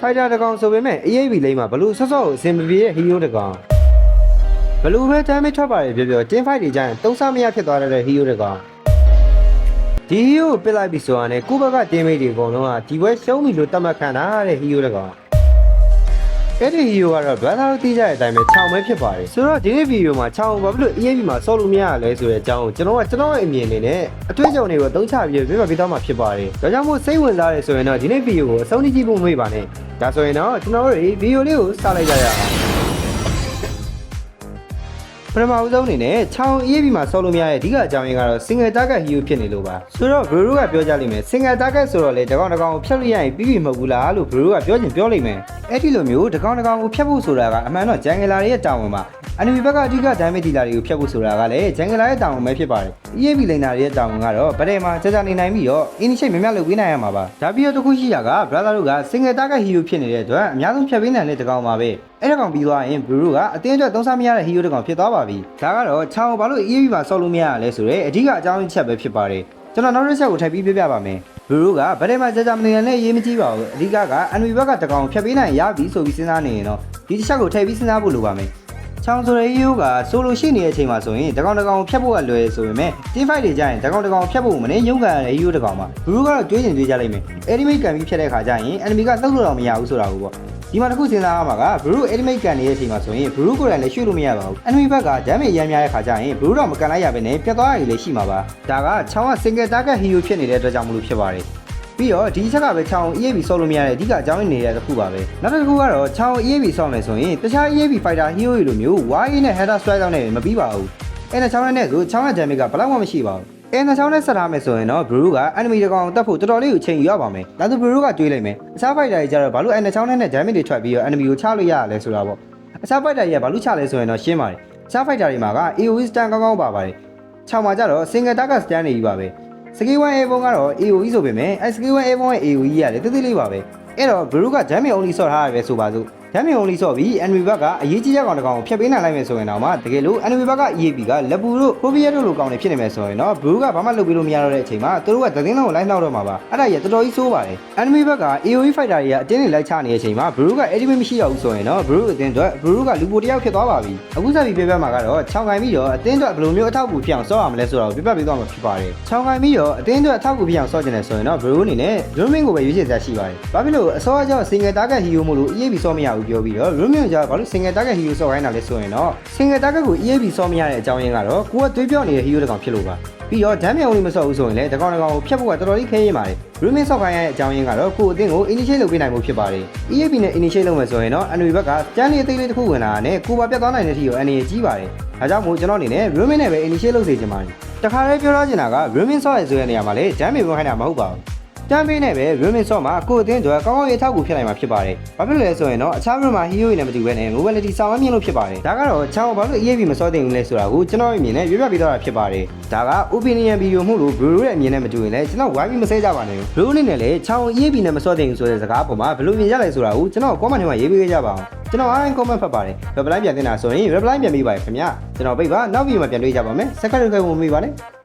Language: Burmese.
fighter တကောင်ဆိုပေမဲ့ EAB လိမ့်မှာဘလို့ဆော့ဆော့ကိုအဆင်မပြေတဲ့ hero တကောင်ဘလို့ပဲ damage ထွက်ပါတယ်ပြော team fight တွေကြရင်တုံးစားမရဖြစ်သွားတဲ့ hero တကောင်ဒီ hero ကိုပစ်လိုက်ပြီဆိုတာနဲ့ကိုဘက်က teammate တွေအကုန်လုံးကဒီဘွဲရှုံးပြီလို့သတ်မှတ်ခံတာတဲ့ hero တကောင်အဲ့ဒီ hero ကတော့ brother တို့သိကြတဲ့အတိုင်းပဲ6မဲဖြစ်ပါတယ်ဆိုတော့ဒီနေ့ video မှာ6ဘာဖြစ်လို့ EAB မှာဆော့လို့မရရလဲဆိုတဲ့အကြောင်းကိုကျွန်တော်ရဲ့အမြင်အနေနဲ့အတွေ့အကြုံတွေကိုသုံးချပြီးပြပြပေးသွားမှာဖြစ်ပါတယ်ဒါကြောင့်မို့စိတ်ဝင်စားတယ်ဆိုရင်တော့ဒီနေ့ video ကိုအဆုံးထိကြည့်ဖို့မမေ့ပါနဲ့ဒါဆိုရင်တော့ကျွန်တော်တို့ video လေးကိုစလိုက်ကြရအောင်ပထမဦးဆုံးအနေနဲ့ချောင်း EAB မှာဆော့လို့မရတဲ့အဓိကအကြောင်းရင်းကတော့ single target hero ဖြစ်နေလို့ပါဆိုတော့ bro ကပြောကြလိမ့်မယ် single target ဆိုတော့လေတကောင်တကောင်ကိုဖျက်လို့ရရင်ပြီးပြီမဟုတ်ဘူးလားလို့ bro ကပြောချင်ပြောလိမ့်မယ်အဲ့ဒီလိုမျိုးတကောင်တကောင်ကိုဖျက်ဖို့ဆိုတာကအမှန်တော့ jungler ရဲ့တာဝန်ပါ enemy ဘက်ကအဓိက damage dealer တွေကိုဖျက်ဖို့ဆိုတာကလည်း jungler ရဲ့တာဝန်ပဲဖြစ်ပါတယ် EAB လိန်နာရဲ့တာဝန်ကတော့ဗတဲ့မှာကြာနေနိုင်ပြီးတော့ initiate များများလုပ်ပေးနိုင်ရမှာပါဒါပြီးတော့တစ်ခုရှိတာက brother တို့က single target hero ဖြစ်နေတဲ့အတွက်အများဆုံးဖျက်ပေးနိုင်တဲ့တကောင်ပါပဲအဲ့ဒါကောင်ပြီးသွားရင် bro ကအတင်းအတွက်သုံးစားမရတဲ့ hero တကောင်ဖြစ်သွားပါပြီဒါကတော့ချောင်းဘာလို့ EAB မှာဆော့လို့မရရလဲဆိုတော့အဓိကအကြောင်းချက်ပဲဖြစ်ပါတယ်ကျွန်တော်နောက်တစ်ချက်ကိုထပ်ပြီးပြပြပါမယ်ဘလူးကဗတဲ့မှာကြာမနေနဲ့ရေးမကြည့်ပါဘူးအဓိကက enemy ဘက်ကတကောင်ဖြတ်ပေးနိုင်ရပြီဆိုပြီးစဉ်းစားနေရင်တော့ဒီတစ်ချက်ကိုထည့်ပြီးစဉ်းစားဖို့လိုပါမယ်ချောင်းဆိုတဲ့ hero ကဆိုလိုရှိနေတဲ့အချိန်မှာဆိုရင်တကောင်ဖြတ်ဖို့ကလွယ်ဆိုပေမဲ့ team fight တွေကြရင်တကောင်ဖြတ်ဖို့မနေရုံးကန်ရတဲ့ hero တကောင်ပါဘလူးကတော့တွေးကြကြလိမ့်မယ် enemy ကန်ပြီးဖြတ်တဲ့ခါကျရင် enemy ကလှုပ်လို့တော့မရဘူးဆိုတာကိုပေါ့ဒီမှာတစ်ခုစဉ်းစားရမှာက Brew Ultimate ကန်နေတဲ့အချိန်မှာဆိုရင် Brew ကိုယ်တိုင်လည်းရွှေ့လို့မရပါဘူး enemy ဘက်က damage အများများတဲ့ခါကျရင် Brew တော့မကန်လိုက်ရဘဲနဲ့ပြတ်သွားရည်လည်းရှိမှာပါဒါကချောင်းက single target hero ဖြစ်နေတဲ့အတွက်ကြောင့်မလို့ဖြစ်ပါတယ်ပြီးတော့ဒီချက်ကပဲချောင်း EAB ဆော့လို့မရတဲ့အဓိကအကြောင်းရင်းနေတဲ့တစ်ခုပါပဲနောက်တစ်ခုကတော့ချောင်း EAB ဆော့မယ်ဆိုရင်တခြား EAB fighter hero တွေလိုမျိုး YA နဲ့ header strike တောင်းနေမပြီးပါဘူးအဲ့ဒါချောင်းနဲ့ဆိုချောင်းရဲ့ damage ကဘယ်လောက်မှမရှိပါဘူးနှစ်ချောင်းနဲ့ဆက်ထားမယ်ဆိုရင်တော့ Brew က enemy တကောင်တက်ဖို့တော်တော်လေးကိုချိန်ယူရပါမယ်ဒါဆို Brew ကတွေးလိုက်မယ်အခြား fighter တွေကြတော့ဘာလို့နှစ်ချောင်းနဲ့ damage တွေထွက်ပြီးတော့ enemy ကိုချလို့ရရလဲဆိုတာပေါ့အခြား fighter တွေကဘာလို့ချလဲဆိုရင်တော့ရှင်းပါတယ်အခြား fighter တွေမှာက AoE stand ကောင်းကောင်းပါပါတယ်6မှာကြတော့ single target stand နေပြီပါပဲ skill 1 A1 ကတော့ AoE ဆိုပေမဲ့skill 1 A1 ရဲ့ AoE ရတယ်တိတိလေးပါပဲအဲ့တော့ Brew က damage only ဆော့ထားရပဲဆိုပါစို့damage only ဆော့ပြီး enemy ဘက်ကအရေးကြီးတဲ့ကောင်တကောင်ကိုဖျက်ပေးနိုင်လိုက်မယ်ဆိုရင်တော့မှတကယ်လို့ enemy ဘက်က EAB ကလက်ပူတို့ phobia တို့လိုကောင်တွေဖြစ်နေမယ်ဆိုရင်တော့ Brew ကဘာမှလုပ်ပေးလို့မရတော့တဲ့အချိန်မှာသူတို့ကသတင်းလုံးကိုလိုက်နှောက်တော့မှာပါအဲ့ဒါကြီးတော်တော်ကြီးဆိုးပါတယ် enemy ဘက်က AoE fighter တွေကအတင်းတွေလိုက်ချနေတဲ့အချိန်မှာ Brew က ultimate မရှိတော့ဘူးဆိုရင်တော့ Brew အတင်းအတွက် Brew ကလူပိုတယောက်ဖြစ်သွားပါပြီအခုဆက်ပြီးပြပြမှာကတော့6ခိုင်ပြီးတော့အတင်းအတွက်ဘယ်လိုမျိုးအထောက်အကူဖြစ်အောင်ဆော့ရမလဲဆိုတာကိုပြပြပေးသွားမှာဖြစ်ပါတယ်6ခိုင်ပြီးတော့အတင်းအတွက်အထောက်အကူဖြစ်အောင်ဆော့ကျင်တယ်ဆိုရင်တော့ Brew အနေနဲ့ roaming ကိုပဲရွေးချယ်စရာရှိပါတယ်ဘာဖြစ်လို့အစောအကြောင်း single target hero မို့လို့ EAB ဆော့မရဘူးပြောပြီးတော့ roamingဘာလို့ single target hero ဆော့ခိုင်းတာလဲဆိုရင်တော့ single target ကို EAB ဆော့မရတဲ့အကြောင်းရင်းကတော့ကိုကတွေးပြောနေတဲ့ hero တကောင်ဖြစ်လို့ပါပြီးတော့ damage only မဆော့ဘူးဆိုရင်လည်းတကောင်ကိုဖျက်ဖို့ကတော်တော်လေးခဲရင်ပါတယ် roaming ဆော့ခိုင်းရတဲ့အကြောင်းရင်းကတော့ကိုအသင်းကို initiate လုပ်ပေးနိုင်ဖို့ဖြစ်ပါတယ် EAB နဲ့ initiate လုပ်မယ်ဆိုရင်တော့ enemy ဘက်က stand လေးအသေးလေးတစ်ခုဝင်လာတာနဲ့ကိုပါပြတ်သွားနိုင်တဲ့ hero အနေနဲ့ကြီးပါတယ်ဒါကြောင့်မို့ကျွန်တော်အနေနဲ့ roaming နဲ့ပဲ initiate လုပ်စေချင်ပါတယ်တခါလေးပြောရချင်တာက roaming ဆော့ရဆိုတဲ့နေရာမှာလည်း damage ဝင်ခိုင်းတာမဟုတ်ပါဘူးတမ်းပေးနဲ့ပဲ roaming ဆော့မှာကိုအသင်းတွေကောင်းကောင်းရေးထောက်ကူဖြစ်နိုင်မှာဖြစ်ပါတယ်။ဘာဖြစ်လို့လဲဆိုရင်တော့အခြားဘက်မှာ hero တွေနဲ့မတူဘဲနဲ့ mobility စောင်းအမြင့်လို့ဖြစ်ပါတယ်။ဒါကတော့ချောင်းဘာလို့ EAB မဆော့တင်ဘူးလဲဆိုတာကိုကျွန်တော်အမြင်နဲ့ပြပြပေးတော့တာဖြစ်ပါတယ်။ဒါက opinion video မှုလို့ bro ရဲ့အမြင်နဲ့မတူရင်လည်းကျွန်တော်ဝိုင်းပြီးမဆဲကြပါနဲ့။ bro အနေနဲ့လည်းချောင်း EAB နဲ့မဆော့တင်ဘူးဆိုတဲ့စကားအပေါ်မှာဘယ်လိုမြင်ကြလဲဆိုတာကိုကျွန်တော် comment ထဲမှာရေးပေးကြပါအောင်။ကျွန်တော်အား comment ဖတ်ပါတယ်။ reply ပြန်တင်တာဆိုရင် reply ပြန်ပေးပါခင်ဗျာ။ကျွန်တော်ပိတ်ပါနောက် video မှာပြန်တွေ့ကြပါမယ်။ second ကိုမမေ့ပါနဲ့။